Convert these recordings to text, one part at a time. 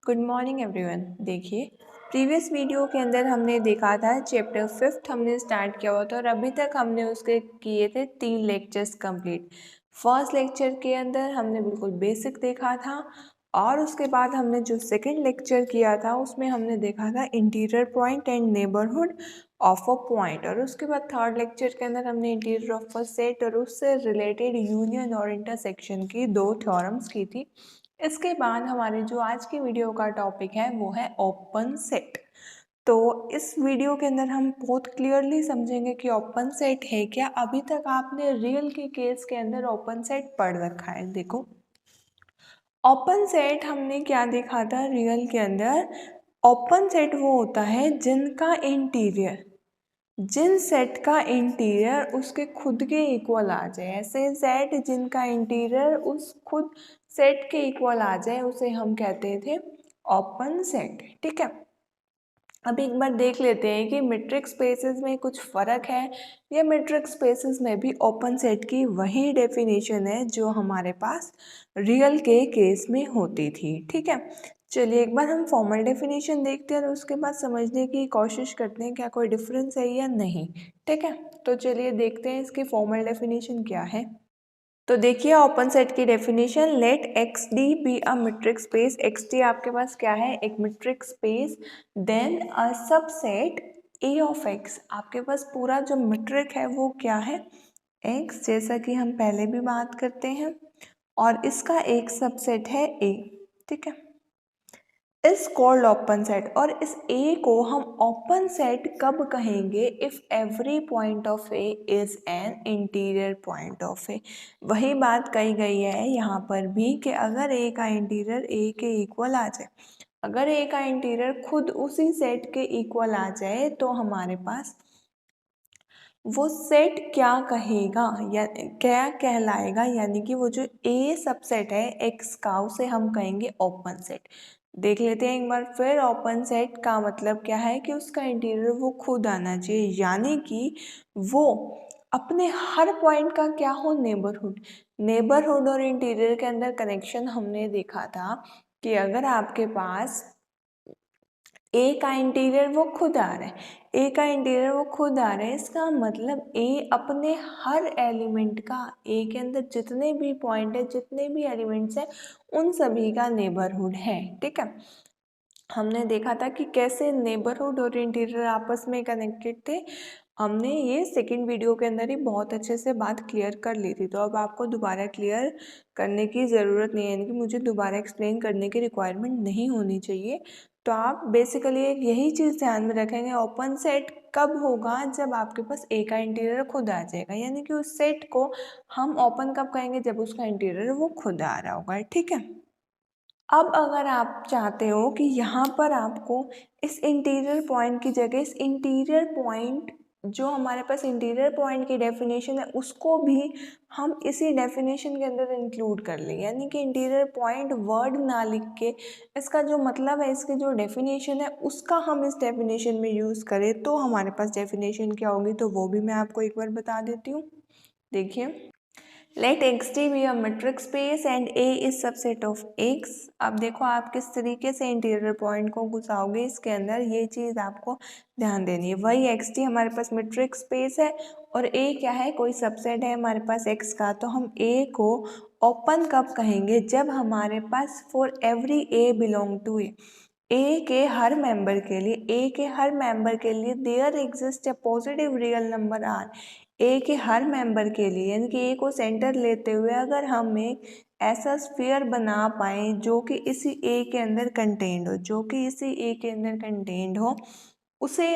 Good morning everyone. देखिए, previous video के अंदर हमने देखा था चैप्टर 5th हमने स्टार्ट किया हुआ था और अभी तक हमने उसके किए थे 3 लेक्चर्स कंप्लीट। फर्स्ट लेक्चर के अंदर हमने बिल्कुल बेसिक देखा था और उसके बाद हमने जो सेकंड लेक्चर किया था उसमें हमने देखा था interior point and neighbourhood of a point, और उसके बाद थर्ड लेक्चर के अंदर हमने इंटीरियर ऑफ अ सेट और उससे रिलेटेड यूनियन और इंटरसेक्शन की 2 थ्योरम्स की थी। इसके बाद हमारे जो आज की वीडियो का टॉपिक है वो है ओपन सेट। तो इस वीडियो के अंदर हम बहुत क्लियरली समझेंगे कि ओपन सेट है क्या। अभी तक आपने रियल के केस के अंदर ओपन सेट पढ़ रखा है। देखो, ओपन सेट हमने क्या देखा था रियल के अंदर। ओपन सेट वो होता है जिन सेट का इंटीरियर उसके खुद के इक्वल आ जाए। ऐसे सेट जिनका इंटीरियर उस खुद सेट के इक्वल आ जाए उसे हम कहते थे ओपन सेट। ठीक है, अब एक बार देख लेते हैं कि मीट्रिक स्पेसेस में कुछ फ़र्क है या मीट्रिक स्पेसेस में भी ओपन सेट की वही डेफिनेशन है जो हमारे पास रियल के केस में होती थी। ठीक है, चलिए एक बार हम फॉर्मल डेफिनेशन देखते हैं और उसके बाद समझने की कोशिश करते हैं क्या कोई डिफरेंस है या नहीं। ठीक है, तो चलिए देखते हैं इसकी फॉर्मल डेफिनेशन क्या है। तो देखिए ओपन सेट की definition, let x d be a metric space. X d आपके पास क्या है, एक metric space. Then a subset A of x, आपके पास पूरा जो मीट्रिक है वो क्या है, एक्स, जैसा कि हम पहले भी बात करते हैं, और इसका एक सबसेट है ए। ठीक है, इस कॉल्ड ओपन सेट, और इस ए को हम ओपन सेट कब कहेंगे, if every point of A is an interior point of A. वही बात कही गई है यहाँ पर भी कि अगर ए का इंटीरियर ए के इक्वल आ जाए, अगर ए का इंटीरियर खुद उसी सेट के इक्वल आ जाए तो हमारे पास वो सेट क्या कहेगा या क्या कहलाएगा, यानी कि वो जो ए सबसेट है एक्स का उसे हम कहेंगे ओपन सेट। देख लेते हैं एक बार फिर, ओपन सेट का मतलब क्या है कि उसका इंटीरियर वो खुद आना चाहिए, यानी कि वो अपने हर पॉइंट का क्या हो, नेबरहुड और इंटीरियर के अंदर कनेक्शन हमने देखा था कि अगर आपके पास ए का इंटीरियर वो खुद आ रहा है, ए का इंटीरियर वो खुद आ रहा है, इसका मतलब ए अपने हर एलिमेंट का, ए के अंदर जितने भी पॉइंट है, जितने भी एलिमेंट्स हैं, उन सभी का नेबरहुड है। ठीक है, हमने देखा था कि कैसे नेबरहुड और इंटीरियर आपस में कनेक्टेड थे। हमने ये सेकंड वीडियो के अंदर ही बहुत अच्छे से बात क्लियर कर ली थी, तो अब आपको दोबारा क्लियर करने की ज़रूरत नहीं है, यानी कि मुझे दोबारा एक्सप्लेन करने की रिक्वायरमेंट नहीं होनी चाहिए। तो आप बेसिकली एक यही चीज़ ध्यान में रखेंगे, ओपन सेट कब होगा, जब आपके पास ए का इंटीरियर खुद आ जाएगा, यानी कि उस सेट को हम ओपन कब कहेंगे, जब उसका इंटीरियर वो खुद आ रहा होगा। ठीक है, अब अगर आप चाहते हो कि यहाँ पर आपको इस इंटीरियर पॉइंट की जगह इस इंटीरियर पॉइंट, जो हमारे पास इंटीरियर पॉइंट की डेफिनेशन है उसको भी हम इसी डेफिनेशन के अंदर इंक्लूड कर लें, यानी कि इंटीरियर पॉइंट वर्ड ना लिख के इसका जो मतलब है, इसकी जो डेफिनेशन है उसका हम इस डेफिनेशन में यूज़ करें तो हमारे पास डेफिनेशन क्या होगी, तो वो भी मैं आपको एक बार बता देती हूँ। देखिए, let x t be a metric space and A is subset of x. अब देखो आप किस तरीके से इंटीरियर पॉइंट को घुसाओगे इसके अंदर, ये चीज़ आपको ध्यान देनी है। वही एक्स टी हमारे पास मेट्रिक स्पेस है और ए क्या है, कोई सबसेट है हमारे पास एक्स का, तो हम ए को ओपन कब कहेंगे, जब हमारे पास for every a belong to A के हर मेंबर के लिए, ए के हर मेंबर के लिए there exist a positive real number r. A के हर मेंबर के लिए, यानी कि ए को सेंटर लेते हुए अगर हम एक ऐसा स्फीयर बना पाए जो कि इसी ए के अंदर कंटेन्ड हो, जो कि इसी ए के अंदर कंटेन्ड हो, उसे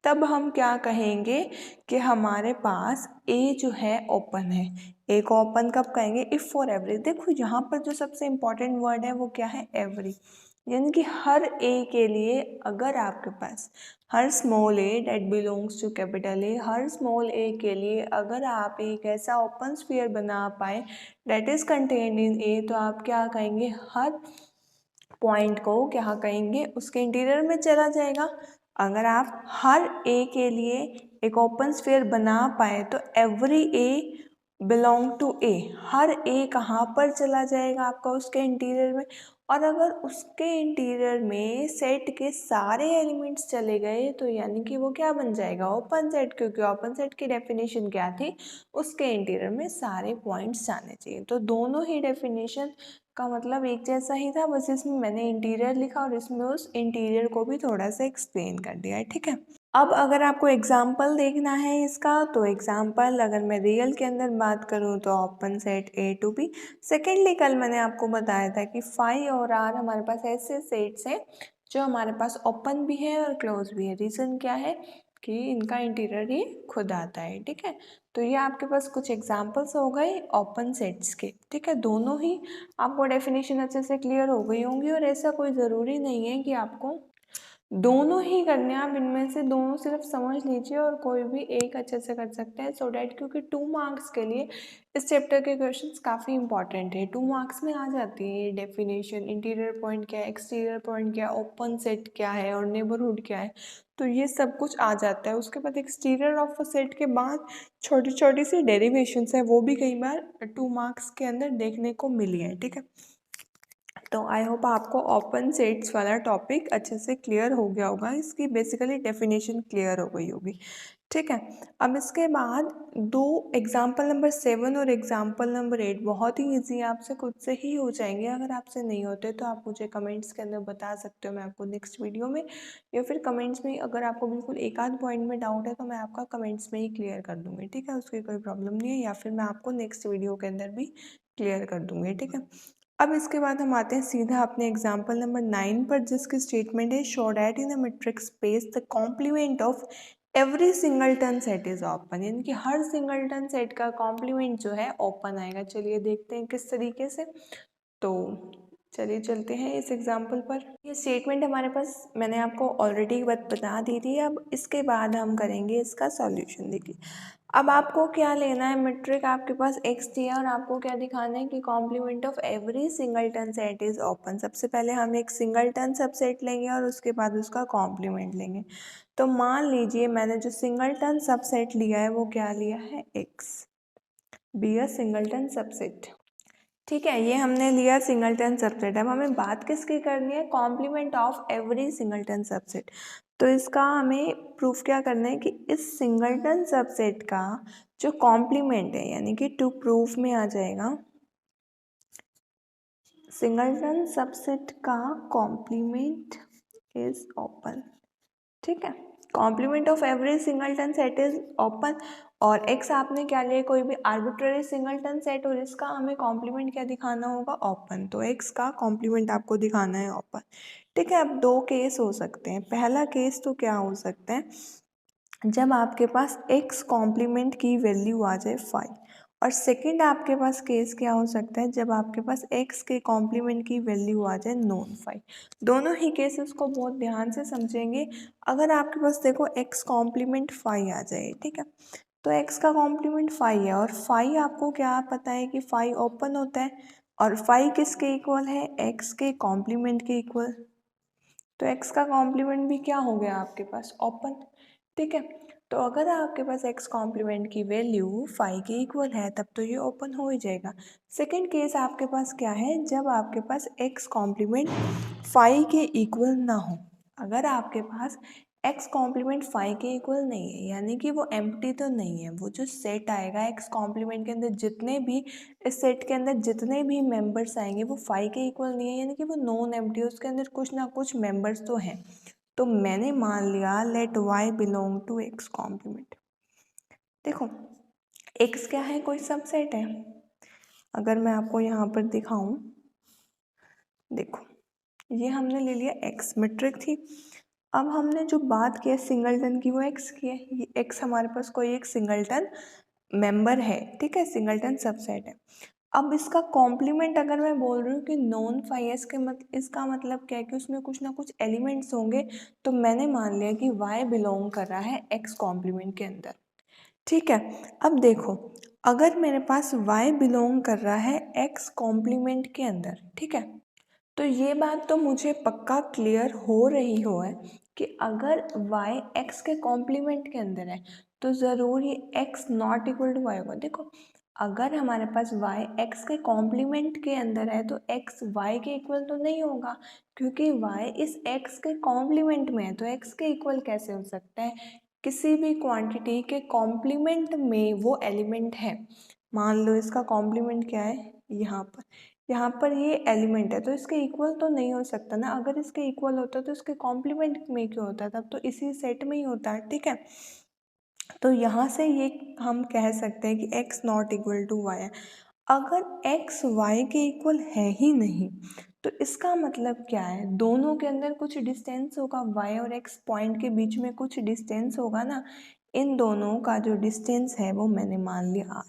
तब हम क्या कहेंगे कि हमारे पास ए जो है ओपन है। ए को ओपन कब कहेंगे, इफ़ फॉर एवरी। देखो यहाँ पर जो सबसे इम्पॉर्टेंट वर्ड है वो क्या है, एवरी, यानी कि हर ए के लिए अगर आपके पास हर small a that belongs to capital A, हर स्मॉल ए के लिए अगर आप एक ऐसा ओपन स्फीयर बना पाए डेट इज़ कंटेन्ड इन ए, तो आप क्या कहेंगे, हर पॉइंट को क्या कहेंगे, उसके इंटीरियर में चला जाएगा। अगर आप हर ए के लिए एक ओपन स्फीयर बना पाए तो एवरी ए बिलोंग टू ए, हर ए कहाँ पर चला जाएगा आपका उसके इंटीरियर में, और अगर उसके इंटीरियर में सेट के सारे एलिमेंट्स चले गए तो यानी कि वो क्या बन जाएगा, ओपन सेट, क्योंकि ओपन सेट की डेफिनेशन क्या थी, उसके इंटीरियर में सारे पॉइंट्स जाने चाहिए। तो दोनों ही डेफिनेशन का मतलब एक जैसा ही था, बस इसमें मैंने इंटीरियर लिखा और इसमें उस इंटीरियर को भी थोड़ा सा एक्सप्लेन कर दिया है, ठीक है। अब अगर आपको एग्जाम्पल देखना है इसका, तो एग्जाम्पल अगर मैं रियल के अंदर बात करूँ तो open set A to B. Secondly कल मैंने आपको बताया था कि फाई और आर हमारे पास ऐसे सेट्स हैं जो हमारे पास ओपन भी है और क्लोज भी है। रीज़न क्या है कि इनका इंटीरियर ही खुद आता है, ठीक है। तो ये आपके पास कुछ एग्जाम्पल्स हो गए ओपन सेट्स के, ठीक है। दोनों ही आपको डेफिनेशन अच्छे से क्लियर हो गई होंगी और ऐसा कोई ज़रूरी नहीं है कि आपको दोनों ही करने, आप इनमें से दोनों सिर्फ समझ लीजिए और कोई भी एक अच्छे से कर सकते हैं, सो डैट, क्योंकि 2 मार्क्स के लिए इस चैप्टर के क्वेश्चंस काफ़ी इंपॉर्टेंट है। 2 मार्क्स में आ जाती है ये डेफिनेशन, इंटीरियर पॉइंट क्या है, एक्सटीरियर पॉइंट क्या है, ओपन सेट क्या है और नेबरहुड क्या है, तो ये सब कुछ आ जाता है। उसके बाद एक्सटीरियर ऑफ अ सेट के बाद छोटी छोटी सी डेरिवेशंस है, वो भी कई बार 2 मार्क्स के अंदर देखने को मिली है, ठीक है। तो आई होप आपको ओपन सेट्स वाला टॉपिक अच्छे से क्लियर हो गया होगा, इसकी बेसिकली डेफिनेशन क्लियर हो गई होगी, ठीक है। अब इसके बाद दो एग्जाम्पल नंबर 7 और एग्जाम्पल नंबर 8 बहुत ही ईजी, आपसे खुद से ही हो जाएंगे। अगर आपसे नहीं होते तो आप मुझे कमेंट्स के अंदर बता सकते हो, मैं आपको नेक्स्ट वीडियो में या फिर कमेंट्स में, अगर आपको बिल्कुल एक आध पॉइंट में डाउट है तो मैं आपका कमेंट्स में ही क्लियर कर दूँगी, ठीक है। उसकी कोई प्रॉब्लम नहीं है, या फिर मैं आपको नेक्स्ट वीडियो के अंदर भी क्लियर कर दूँगी, ठीक है। अब इसके बाद हम आते हैं सीधा अपने एग्जाम्पल नंबर 9 पर, जिसकी स्टेटमेंट है show that in a metric space the complement of every singleton set is open, यानी कि हर सिंगलटन सेट का कॉम्प्लीमेंट जो है ओपन आएगा। चलिए देखते हैं किस तरीके से। तो चलिए चलते हैं इस एग्जाम्पल पर। ये स्टेटमेंट हमारे पास मैंने आपको ऑलरेडी बता दी थी। अब इसके बाद हम करेंगे इसका सॉल्यूशन। देखिए अब आपको क्या लेना है, मीट्रिक आपके पास x दिया और आपको क्या दिखाना है कि complement of every singleton set is open. सबसे पहले हम एक सिंगलटन सबसेट लेंगे और उसके बाद उसका कॉम्प्लीमेंट लेंगे। तो मान लीजिए मैंने जो सिंगलटन सबसेट लिया है वो क्या लिया है, x, be a singleton subset, ठीक है। ये हमने लिया सिंगलटन सबसेट। अब हमें बात किसकी करनी है, complement of every singleton subset. तो इसका हमें प्रूफ क्या करना है कि इस सिंगलटन सबसेट का जो कॉम्प्लीमेंट है, यानी कि टू प्रूफ में आ जाएगा सिंगलटन सबसेट का कॉम्प्लीमेंट इज ओपन, ठीक है। Complement of every singleton set is open. और x आपने क्या लिया, कोई भी आर्बिट्ररी सिंगलटन सेट, और इसका हमें कॉम्प्लीमेंट क्या दिखाना होगा, ओपन। तो x का कॉम्प्लीमेंट आपको दिखाना है ओपन, ठीक है। अब दो केस हो सकते हैं। पहला केस तो क्या हो सकता है, जब आपके पास x कॉम्प्लीमेंट की वैल्यू आ जाए 5। और सेकंड आपके पास केस क्या हो सकता है, जब आपके पास x के कॉम्प्लीमेंट की वैल्यू आ जाए नॉन 5। दोनों ही केसेस को बहुत ध्यान से समझेंगे। अगर आपके पास देखो x कॉम्प्लीमेंट 5 आ जाए, ठीक है, तो x का कॉम्प्लीमेंट 5 है और 5 आपको क्या पता है कि 5 ओपन होता है, और 5 किसके इक्वल है, x के कॉम्प्लीमेंट के इक्वल। तो x का कॉम्प्लीमेंट भी क्या हो गया आपके पास, ओपन, ठीक है। तो अगर आपके पास x कॉम्प्लीमेंट की वैल्यू 5 के इक्वल है तब तो ये ओपन हो ही जाएगा। सेकंड केस आपके पास क्या है, जब आपके पास x कॉम्प्लीमेंट 5 के इक्वल ना हो। अगर आपके पास x कॉम्प्लीमेंट 5 के इक्वल नहीं है, यानी कि वो एम्प्टी तो नहीं है, वो जो सेट आएगा x कॉम्प्लीमेंट के अंदर, जितने भी इस सेट के अंदर जितने भी मेंबर्स आएंगे वो 5 के इक्वल नहीं है, यानी कि वो नॉन एम्प्टी है, उसके अंदर कुछ ना कुछ मेंबर्स तो हैं। तो मैंने मान लिया let y belong to x complement. देखो x क्या है, कोई सबसेट है। अगर मैं आपको यहाँ पर दिखाऊं, देखो ये हमने ले लिया x, मीट्रिक थी। अब हमने जो बात की है सिंगलटन की, वो x की है। ये x हमारे पास कोई एक सिंगलटन मेंबर है, ठीक है, सिंगलटन सबसेट है। अब इसका कॉम्प्लीमेंट अगर मैं बोल रही हूँ कि नॉन 5s के इसका मतलब क्या है कि उसमें कुछ ना कुछ एलिमेंट्स होंगे। तो मैंने मान लिया कि y बिलोंग कर रहा है x कॉम्प्लीमेंट के अंदर, ठीक है। अब देखो अगर मेरे पास y बिलोंग कर रहा है x कॉम्प्लीमेंट के अंदर, ठीक है, तो ये बात तो मुझे पक्का क्लियर हो रही हो है कि अगर y x के कॉम्प्लीमेंट के अंदर है तो ज़रूर ये x not equal to y होगा। देखो अगर हमारे पास y x के कॉम्प्लीमेंट के अंदर है तो x y के इक्वल तो नहीं होगा, क्योंकि y इस x के कॉम्प्लीमेंट में है, तो x के इक्वल कैसे हो सकता है? किसी भी क्वांटिटी के कॉम्प्लीमेंट में वो एलिमेंट है। मान लो इसका कॉम्प्लीमेंट क्या है, यहाँ पर ये एलिमेंट है, तो इसके इक्वल तो नहीं हो सकता ना। अगर इसके इक्वल होता तो इसके कॉम्प्लीमेंट में क्यों होता, तब तो इसी सेट में ही होता है, ठीक है। तो यहाँ से ये हम कह सकते हैं कि x not equal to y है। अगर x y के इक्वल है ही नहीं तो इसका मतलब क्या है, दोनों के अंदर कुछ डिस्टेंस होगा, y और x पॉइंट के बीच में कुछ डिस्टेंस होगा ना। इन दोनों का जो डिस्टेंस है वो मैंने मान लिया r।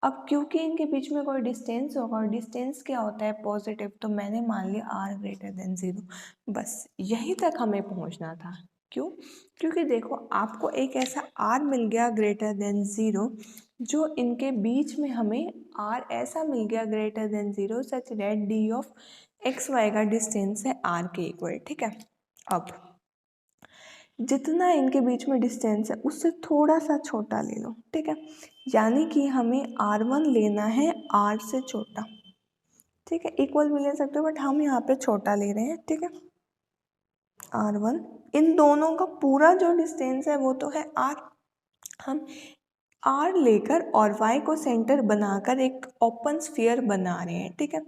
अब क्योंकि इनके बीच में कोई डिस्टेंस होगा और डिस्टेंस क्या होता है, पॉजिटिव, तो मैंने मान लिया r ग्रेटर देन 0। बस यहीं तक हमें पहुंचना था। क्यों? क्योंकि देखो आपको एक ऐसा r मिल गया ग्रेटर देन 0, जो इनके बीच में हमें r ऐसा मिल गया greater than 0 such that d of x y का डिस्टेंस है r के इक्वल, ठीक है। अब जितना इनके बीच में डिस्टेंस है उससे थोड़ा सा छोटा ले लो, ठीक है। यानी कि हमें r1 लेना है r से छोटा, ठीक है। इक्वल भी ले सकते हो बट हम यहाँ पे छोटा ले रहे हैं, ठीक है। r1, इन दोनों का पूरा जो डिस्टेंस है वो तो है r। हम r लेकर और y को सेंटर बनाकर एक ओपन स्फीयर बना रहे हैं, ठीक है।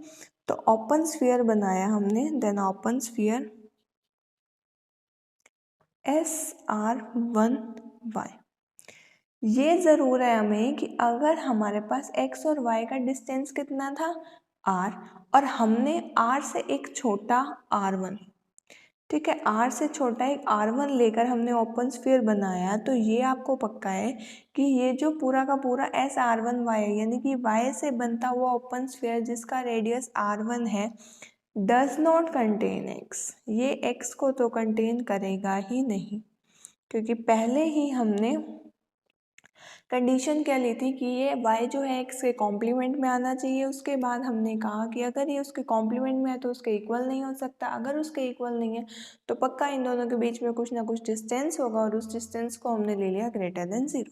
तो ओपन स्फीयर बनाया हमने, देन ओपन स्फीयर SR1y। ये ज़रूर है हमें कि अगर हमारे पास x और y का डिस्टेंस कितना था r, और हमने r से एक छोटा r1, ठीक है, r से छोटा एक r1 लेकर हमने ओपन स्फीयर बनाया, तो ये आपको पक्का है कि ये जो पूरा का पूरा SR1y है, यानी कि y से बनता हुआ ओपन स्फीयर जिसका रेडियस r1 है, डज नॉट कंटेन x। ये x को तो कंटेन करेगा ही नहीं, क्योंकि पहले ही हमने कंडीशन क्या ली थी कि ये y जो है x के कॉम्प्लीमेंट में आना चाहिए। उसके बाद हमने कहा कि अगर ये उसके कॉम्प्लीमेंट में है तो उसके इक्वल नहीं हो सकता, अगर उसके इक्वल नहीं है तो पक्का इन दोनों के बीच में कुछ ना कुछ डिस्टेंस होगा, और उस डिस्टेंस को हमने ले लिया ग्रेटर देन 0,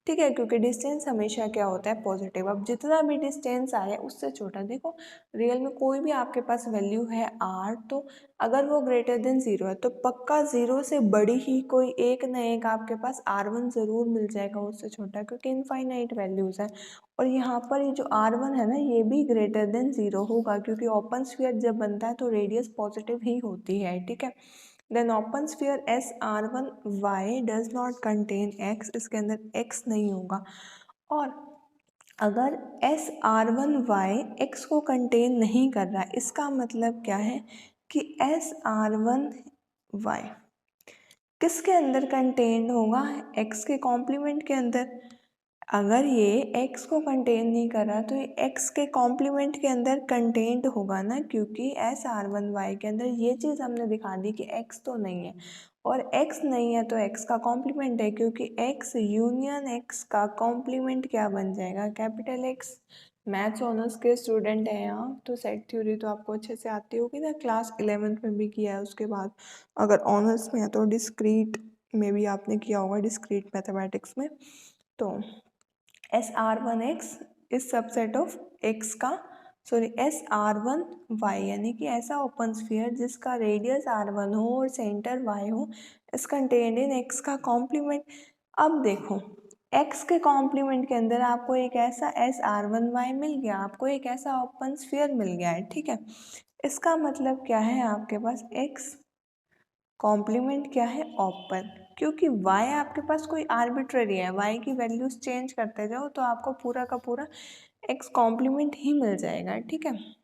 ठीक है, क्योंकि डिस्टेंस हमेशा क्या होता है, पॉजिटिव। अब जितना भी डिस्टेंस आए उससे छोटा, देखो रियल में कोई भी आपके पास वैल्यू है r, तो अगर वो ग्रेटर देन 0 है तो पक्का 0 से बड़ी ही कोई एक न एक आपके पास r1 ज़रूर मिल जाएगा उससे छोटा, क्योंकि इनफाइनाइट वैल्यूज़ है। और यहाँ पर ये जो r1 है ना, ये भी ग्रेटर देन 0 होगा, क्योंकि ओपन स्फीयर जब बनता है तो रेडियस पॉजिटिव ही होती है, ठीक है। Then open sphere SR1y does not contain x, इसके अंदर x नहीं होगा। और अगर SR1y x को कंटेन नहीं कर रहा, इसका मतलब क्या है कि SR1y किसके अंदर कंटेन होगा, x के कॉम्प्लीमेंट के अंदर। अगर ये x को कंटेन नहीं कर रहा तो ये x के कॉम्प्लीमेंट के अंदर कंटेन्ड होगा ना, क्योंकि SR1y के अंदर ये चीज़ हमने दिखा दी कि x तो नहीं है, और x नहीं है तो x का कॉम्प्लीमेंट है, क्योंकि x यूनियन x का कॉम्प्लीमेंट क्या बन जाएगा, कैपिटल X। मैथ्स ऑनर्स के स्टूडेंट हैं यहाँ, तो सेट थ्योरी तो आपको अच्छे से आती होगी ना, क्लास 11th में भी किया है। उसके बाद अगर ऑनर्स में है तो डिस्क्रीट में भी आपने किया होगा, डिस्क्रीट मैथमेटिक्स में। तो SR1x इस सबसेट ऑफ x का, सॉरी SR1y, यानी कि ऐसा ओपन स्फीयर जिसका रेडियस r1 हो और सेंटर y हो, इस कंटेन्ड इन x का कॉम्प्लीमेंट। अब देखो x के कॉम्प्लीमेंट के अंदर आपको एक ऐसा SR1y मिल गया, आपको एक ऐसा ओपन स्फीयर मिल गया है, ठीक है। इसका मतलब क्या है, आपके पास x कॉम्प्लीमेंट क्या है, ओपन, क्योंकि y आपके पास कोई आर्बिट्ररी है, y की वैल्यूज चेंज करते जाओ तो आपको पूरा का पूरा x कॉम्प्लीमेंट ही मिल जाएगा, ठीक है।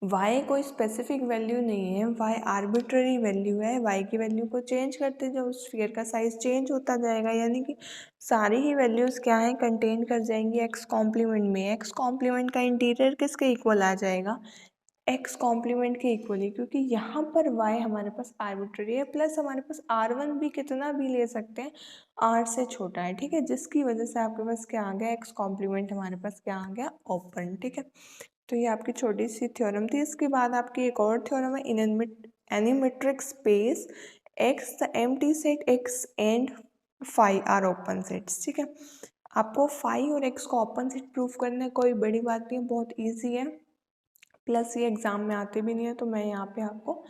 y कोई स्पेसिफिक वैल्यू नहीं है, y आर्बिट्ररी वैल्यू है, y की वैल्यू को चेंज करते जाओ स्फीयर का साइज चेंज होता जाएगा, यानी कि सारी ही वैल्यूज़ क्या है, कंटेन कर जाएंगी x कॉम्प्लीमेंट में। x कॉम्प्लीमेंट का इंटीरियर किसके इक्वल आ जाएगा, x कॉम्प्लीमेंट के इक्वली, क्योंकि यहाँ पर y हमारे पास आर्बिट्ररी है, प्लस हमारे पास r1 भी कितना भी ले सकते हैं, r से छोटा है, ठीक है, जिसकी वजह से आपके पास क्या आ गया, x कॉम्प्लीमेंट हमारे पास क्या आ गया, ओपन, ठीक है। तो ये आपकी छोटी सी थ्योरम थी। इसके बाद आपकी एक और थ्योरम है, in any metric space x the empty set x and phi are open sets, ठीक है। आपको फाई और एक्स को ओपन सेट प्रूफ करना है, कोई बड़ी बात नहीं है, बहुत ईजी है। प्लस ये एग्ज़ाम में आते भी नहीं है, तो मैं यहाँ पे आपको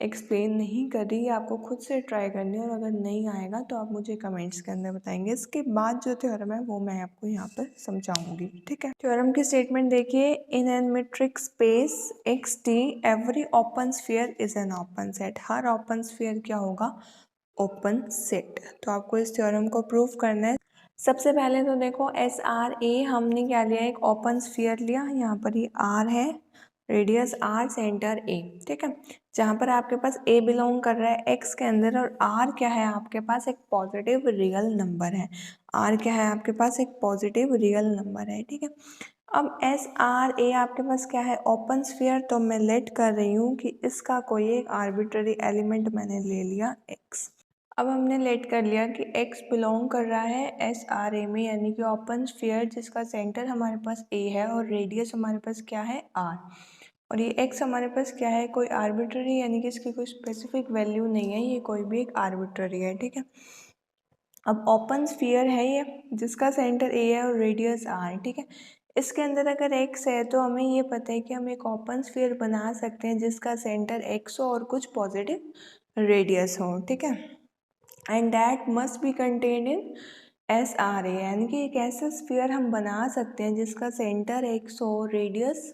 एक्सप्लेन नहीं कर रही, आपको खुद से ट्राई करनी है, और अगर नहीं आएगा तो आप मुझे कमेंट्स के अंदर बताएंगे। इसके बाद जो थ्योरम है वो मैं आपको यहाँ पर समझाऊंगी, ठीक है। थ्योरम की स्टेटमेंट देखिए, in an metric space x t every open sphere is an open set. हर ओपन स्फीयर क्या होगा? Open set. तो आपको इस थ्योरम को प्रूव करना है। सबसे पहले तो देखो एस आर ए हमने क्या लिया, एक ओपन स्फीयर लिया, यहाँ पर ये आर है, रेडियस आर, सेंटर ए, ठीक है। जहाँ पर आपके पास ए बिलोंग कर रहा है एक्स के अंदर, और आर क्या है आपके पास, एक पॉजिटिव रियल नंबर है। आर क्या है आपके पास, एक पॉजिटिव रियल नंबर है, ठीक है। अब एस आर ए आपके पास क्या है, ओपन स्फीयर, तो मैं लेट कर रही हूँ कि इसका कोई एक आर्बिट्ररी एलिमेंट मैंने ले लिया एक्स। अब हमने लेट कर लिया कि x बिलोंग कर रहा है एस आर ए में, यानी कि ओपन स्फीयर जिसका सेंटर हमारे पास a है और रेडियस हमारे पास क्या है r, और ये x हमारे पास क्या है, कोई आर्बिट्ररी, यानी कि इसकी कोई स्पेसिफिक वैल्यू नहीं है, ये कोई भी एक आर्बिट्ररी है, ठीक है। अब ओपन स्फीयर है ये जिसका सेंटर a है और रेडियस r, ठीक है। इसके अंदर अगर x है तो हमें ये पता है कि हम एक ओपन स्फीयर बना सकते हैं जिसका सेंटर x हो और कुछ पॉजिटिव रेडियस हो, ठीक है। And that must be contained in S r a, यानी कि एक ऐसा स्फीयर हम बना सकते हैं जिसका सेंटर एक्स हो, रेडियस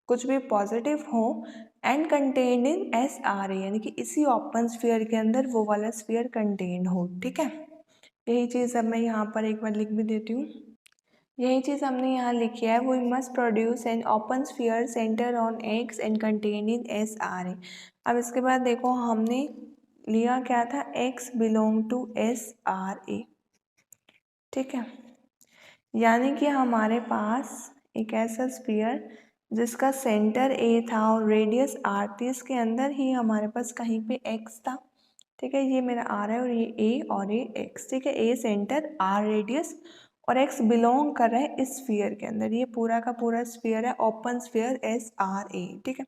कुछ भी पॉजिटिव हो, and contained in S r a, यानी कि इसी ओपन स्फीयर के अंदर वो वाला स्फीयर कंटेन्ड हो, ठीक है। यही चीज़ अब मैं यहाँ पर एक बार लिख भी देती हूँ। यही चीज़ हमने यहाँ लिखी है, we must produce an open sphere centre on x and contain in S r a. अब इसके बाद देखो हमने लिया क्या था, x belong to S r a, ठीक है। यानी कि हमारे पास एक ऐसा स्फीयर जिसका सेंटर a था और रेडियस r थी, इसके अंदर ही हमारे पास कहीं पे x था, ठीक है। ये मेरा r है और ये a और ये x, ठीक है। a सेंटर, r रेडियस, और x बिलोंग कर रहा है इस स्फीयर के अंदर। ये पूरा का पूरा स्फीयर है open sphere S r a, ठीक है।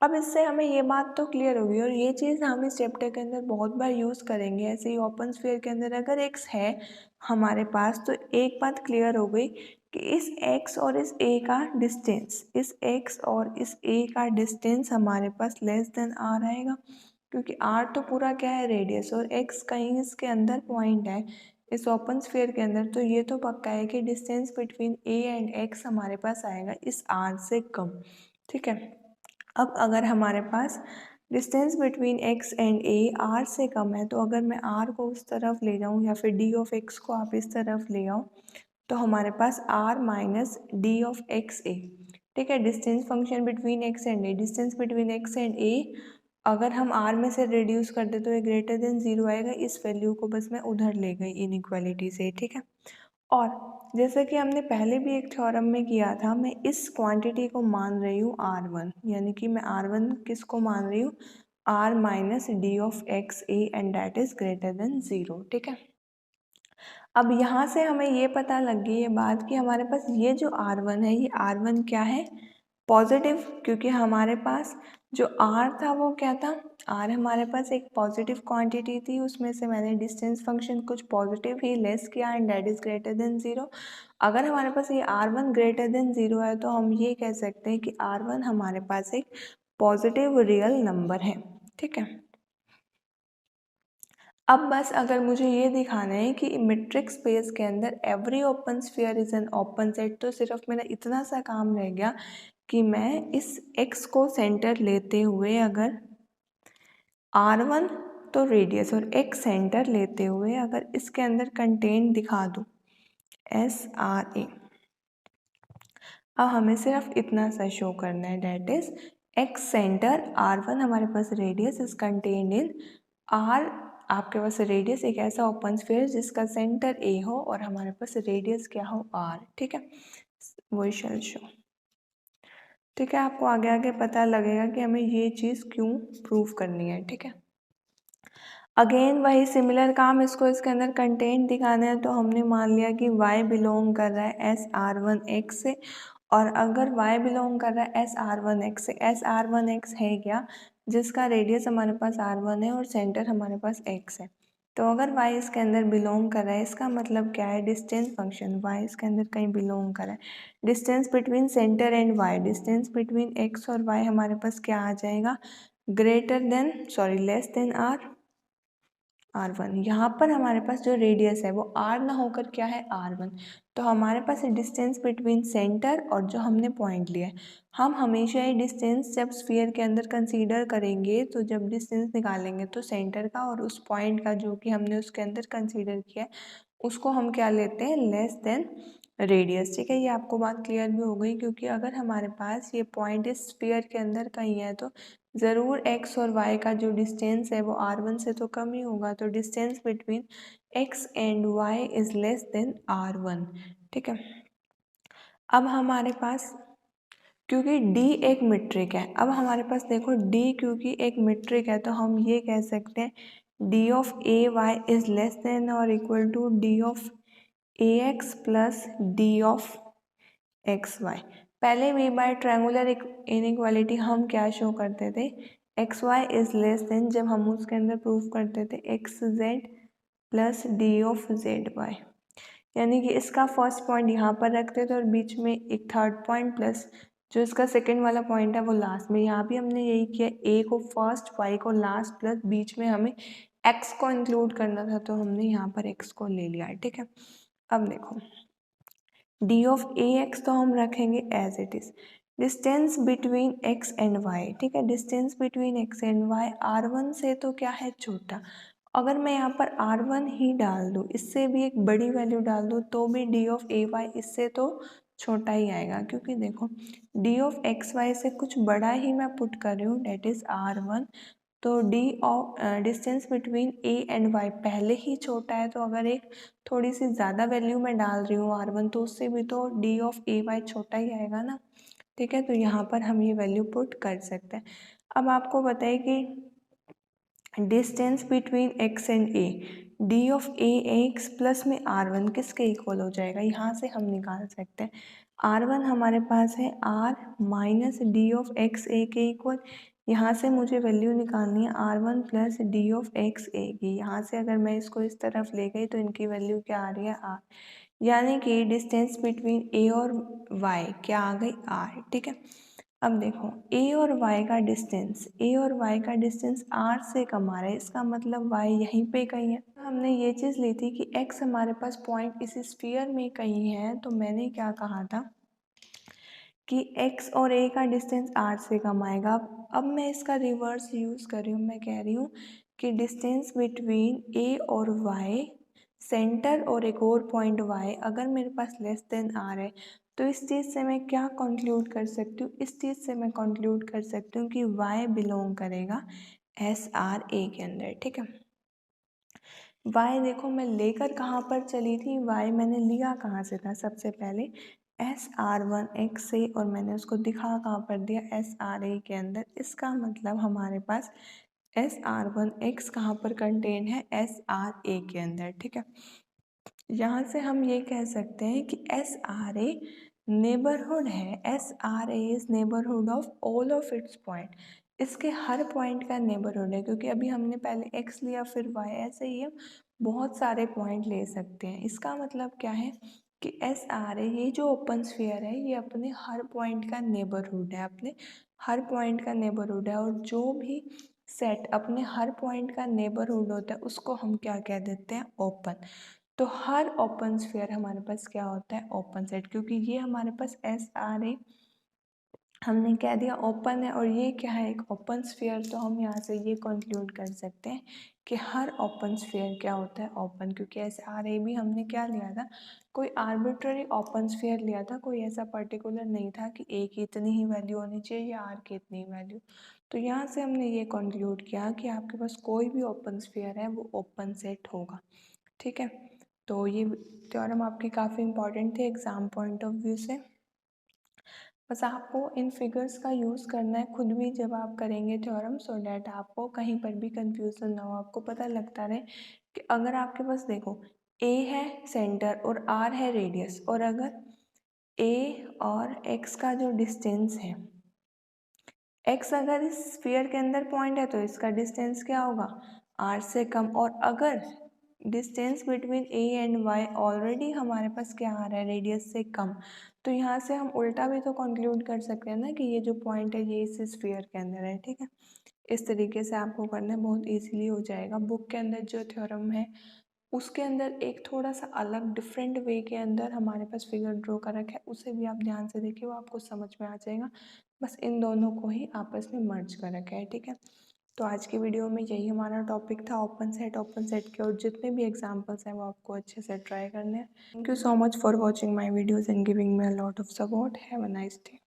अब इससे हमें ये बात तो क्लियर होगी, और ये चीज़ हम इस चैप्टर के अंदर बहुत बार यूज़ करेंगे। ऐसे ही ओपन स्फीयर के अंदर अगर एक्स है हमारे पास, तो एक बात क्लियर हो गई कि इस x और इस a का डिस्टेंस, इस x और इस a का डिस्टेंस हमारे पास लेस देन r आएगा, क्योंकि r तो पूरा क्या है, रेडियस, और x कहीं इसके अंदर पॉइंट है इस ओपन स्फीयर के अंदर, तो ये तो पक्का है कि distance between a and x हमारे पास आएगा इस r से कम, ठीक है। अब अगर हमारे पास distance between x and a r से कम है, तो अगर मैं r को उस तरफ ले जाऊँ या फिर d ऑफ x को आप इस तरफ ले आओ, तो हमारे पास r minus d of x a, ठीक है। Distance function between x and a, distance between x and a अगर हम r में से रिड्यूस कर दे तो ये ग्रेटर देन 0 आएगा। इस वैल्यू को बस मैं उधर ले गई इनइक्वालिटी से, ठीक है। और जैसे कि हमने पहले भी एक थ्योरम में किया था, मैं इस क्वांटिटी को मान रही हूँ r1, यानी कि मैं r1 किसको मान रही हूँ, r minus d of x A, and that is greater than 0, ठीक है। अब यहाँ से हमें ये पता लग गई ये बात कि हमारे पास ये जो r1 है, ये r1 क्या है, पॉजिटिव, क्योंकि हमारे पास जो r था वो क्या था, r हमारे पास एक पॉजिटिव क्वांटिटी थी, उसमें से मैंने डिस्टेंस फंक्शन कुछ पॉजिटिव ही लेस किया, and that is greater than 0। अगर हमारे पास ये r1 ग्रेटर देन 0 है, तो हम ये कह सकते हैं कि r1 हमारे पास एक पॉजिटिव रियल नंबर है, ठीक है। अब बस अगर मुझे ये दिखाना है कि मेट्रिक स्पेस के अंदर every open sphere is an open set, तो सिर्फ मेरा इतना सा काम रह गया कि मैं इस x को सेंटर लेते हुए अगर r1 तो रेडियस और x सेंटर लेते हुए अगर इसके अंदर कंटेंट दिखा दूँ एस आर ए, अब हमें सिर्फ इतना सा शो करना है, that is x centre, r1 हमारे पास radius is contained in r, आपके पास रेडियस एक ऐसा ओपन स्फीयर जिसका सेंटर a हो और हमारे पास रेडियस क्या हो r, ठीक है। वही शैल शो, ठीक है। आपको आगे आगे पता लगेगा कि हमें ये चीज़ क्यों प्रूव करनी है, ठीक है। अगेन वही सिमिलर काम, इसको इसके अंदर कंटेंट दिखाना है, तो हमने मान लिया कि y बिलोंग कर रहा है एस आर वन एक्स से, और अगर y बिलोंग कर रहा है एस आर वन एक्स से, एस आर वन एक्स है क्या, जिसका रेडियस हमारे पास r1 है और सेंटर हमारे पास x है, तो अगर y इसके अंदर बिलोंग कर रहा है, इसका मतलब क्या है, डिस्टेंस फंक्शन y इसके अंदर कहीं बिलोंग कर रहा है। Distance between centre and y, distance between x और y हमारे पास क्या आ जाएगा, लेस देन r1। यहाँ पर हमारे पास जो रेडियस है वो r ना होकर क्या है, r1। तो हमारे पास डिस्टेंस बिटवीन सेंटर और जो हमने पॉइंट लिया है, हम हमेशा ये डिस्टेंस जब स्फीयर के अंदर कंसीडर करेंगे, तो जब डिस्टेंस निकालेंगे तो सेंटर का और उस पॉइंट का जो कि हमने उसके अंदर कंसीडर किया है, उसको हम क्या लेते हैं, लेस देन रेडियस। ठीक है, ये आपको बात क्लियर भी हो गई, क्योंकि अगर हमारे पास ये पॉइंट इस स्फीयर के अंदर कहीं है तो ज़रूर x और y का जो डिस्टेंस है वो r1 से तो कम ही होगा। तो distance between x and y is less then r1। ठीक है, अब हमारे पास, क्योंकि d एक मीट्रिक है, अब हमारे पास देखो d क्योंकि एक मीट्रिक है, तो हम ये कह सकते हैं d of a y is less than और equal to d of a x plus d of x y. पहले वी बाय ट्रायंगुलर इनइक्वालिटी हम क्या शो करते थे, x y is less than, जब हम उसके अंदर प्रूफ करते थे x z plus d of z y, यानी कि इसका फर्स्ट पॉइंट यहाँ पर रखते थे और बीच में एक थर्ड पॉइंट प्लस जो इसका सेकेंड वाला पॉइंट है वो लास्ट में। यहाँ भी हमने यही किया, ए को फर्स्ट वाई को लास्ट प्लस बीच में हमें एक्स को इंक्लूड करना था, तो हमने यहाँ पर एक्स को ले लिया है। ठीक है, अब देखो डी ऑफ ए एक्स तो हम रखेंगे as it is, distance between x and y. ठीक है, distance between x and y r1 से तो क्या है, छोटा। अगर मैं यहाँ पर r1 ही डाल दूँ, इससे भी एक बड़ी वैल्यू डाल दूँ, तो भी डी ऑफ ए वाई इससे तो छोटा ही आएगा, क्योंकि देखो डी ऑफ एक्स वाई से कुछ बड़ा ही मैं पुट कर रही हूँ, डेट इज r1। तो d of distance between a and y पहले ही छोटा है, तो अगर एक थोड़ी सी ज़्यादा वैल्यू मैं डाल रही हूँ r1, तो उससे भी तो डी ऑफ ए वाई छोटा ही आएगा ना। ठीक है, तो यहाँ पर हम ये वैल्यू पुट कर सकते हैं। अब आपको बताइए कि distance between x and A, D of a x plus में r1 किसके इक्वल हो जाएगा, यहाँ से हम निकाल सकते हैं। r1 हमारे पास है r minus d of x a के इक्वल, यहाँ से मुझे वैल्यू निकालनी है r1 plus d of x a की। यहाँ से अगर मैं इसको इस तरफ ले गई तो इनकी वैल्यू क्या आ रही है, r, यानी कि डिस्टेंस बिटवीन ए और y क्या आ गई, r। ठीक है, अब देखो a और y का डिस्टेंस, a और y का डिस्टेंस r से कम आ रहा है, इसका मतलब y यहीं पे कहीं है। हमने ये चीज़ ली थी कि x हमारे पास पॉइंट इस स्फीयर में कहीं है, तो मैंने क्या कहा था कि x और a का डिस्टेंस r से कम आएगा। अब मैं इसका रिवर्स यूज़ कर रही हूँ, मैं कह रही हूँ कि डिस्टेंस बिटवीन a और y, सेंटर और एक और पॉइंट y अगर मेरे पास लेस देन r है, तो इस चीज़ से मैं क्या कंक्लूड कर सकती हूँ, इस चीज़ से मैं कंक्लूड कर सकती हूँ कि y बिलोंग करेगा एस आर ए के अंदर। ठीक है, y देखो मैं लेकर कहाँ पर चली थी, y मैंने लिया कहाँ से था, सबसे पहले एस आर वन एक्स से, और मैंने उसको दिखा कहाँ पर दिया, एस आर ए के अंदर। इसका मतलब हमारे पास एस आर वन एक्स कहाँ पर कंटेन है, एस आर ए के अंदर। ठीक है, यहाँ से हम ये कह सकते हैं कि एस आर ए नेबरहुड है, S r A is neighbourhood of all of its point, इसके हर पॉइंट का नेबरहुड है, क्योंकि अभी हमने पहले एक्स लिया फिर वाई, ऐसे ही हम बहुत सारे पॉइंट ले सकते हैं। इसका मतलब क्या है कि एस आर ए, ये जो ओपन स्फीयर है, ये अपने हर पॉइंट का नेबरहुड है, अपने हर पॉइंट का नेबरहुड है, और जो भी सेट अपने हर पॉइंट का नेबरहुड होता है उसको हम क्या कह देते हैं, ओपन। तो हर ओपन स्फीयर हमारे पास क्या होता है, ओपन सेट, क्योंकि ये हमारे पास एस आर ए हमने कह दिया ओपन है, और ये क्या है, एक ओपन स्फीयर। तो हम यहाँ से ये कंक्लूड कर सकते हैं कि हर ओपन स्फीयर क्या होता है, ओपन, क्योंकि एस आर ए भी हमने क्या लिया था, कोई आर्बिट्ररी ओपन स्फीयर लिया था, कोई ऐसा पर्टिकुलर नहीं था कि ए की इतनी ही वैल्यू होनी चाहिए या आर की इतनी वैल्यू। तो यहाँ से हमने ये कंक्लूड किया कि आपके पास कोई भी ओपन स्फीयर है वो ओपन सेट होगा। ठीक है, तो ये थ्योरम आपकी काफ़ी इंपॉर्टेंट थे एग्ज़ाम पॉइंट ऑफ व्यू से। बस आपको इन फिगर्स का यूज़ करना है खुद भी जब आप करेंगे थ्योरम, सो डैट आपको कहीं पर भी कंफ्यूजन ना हो, आपको पता लगता रहे कि अगर आपके पास देखो ए है सेंटर और आर है रेडियस, और अगर ए और एक्स का जो डिस्टेंस है, एक्स अगर इस स्फीयर के अंदर पॉइंट है तो इसका डिस्टेंस क्या होगा, आर से कम, और अगर distance between a and y already हमारे पास क्या आ रहा है, रेडियस से कम, तो यहाँ से हम उल्टा भी तो कंक्लूड कर सकते हैं ना कि ये जो पॉइंट है ये इस स्फीयर के अंदर है। ठीक है, इस तरीके से आपको करना है, बहुत इजीली हो जाएगा। बुक के अंदर जो थ्योरम है उसके अंदर एक थोड़ा सा अलग डिफरेंट वे के अंदर हमारे पास फिगर ड्रॉ कर रखा है, उसे भी आप ध्यान से देखिए, वो आपको समझ में आ जाएगा। बस इन दोनों को ही आपस में मर्ज कर रखा है। ठीक है, तो आज की वीडियो में यही हमारा टॉपिक था, ओपन सेट के, और जितने भी एग्जांपल्स हैं वो आपको अच्छे से ट्राई करने हैं। Thank you so much for watching my videos and giving me a lot of support. Have a nice day.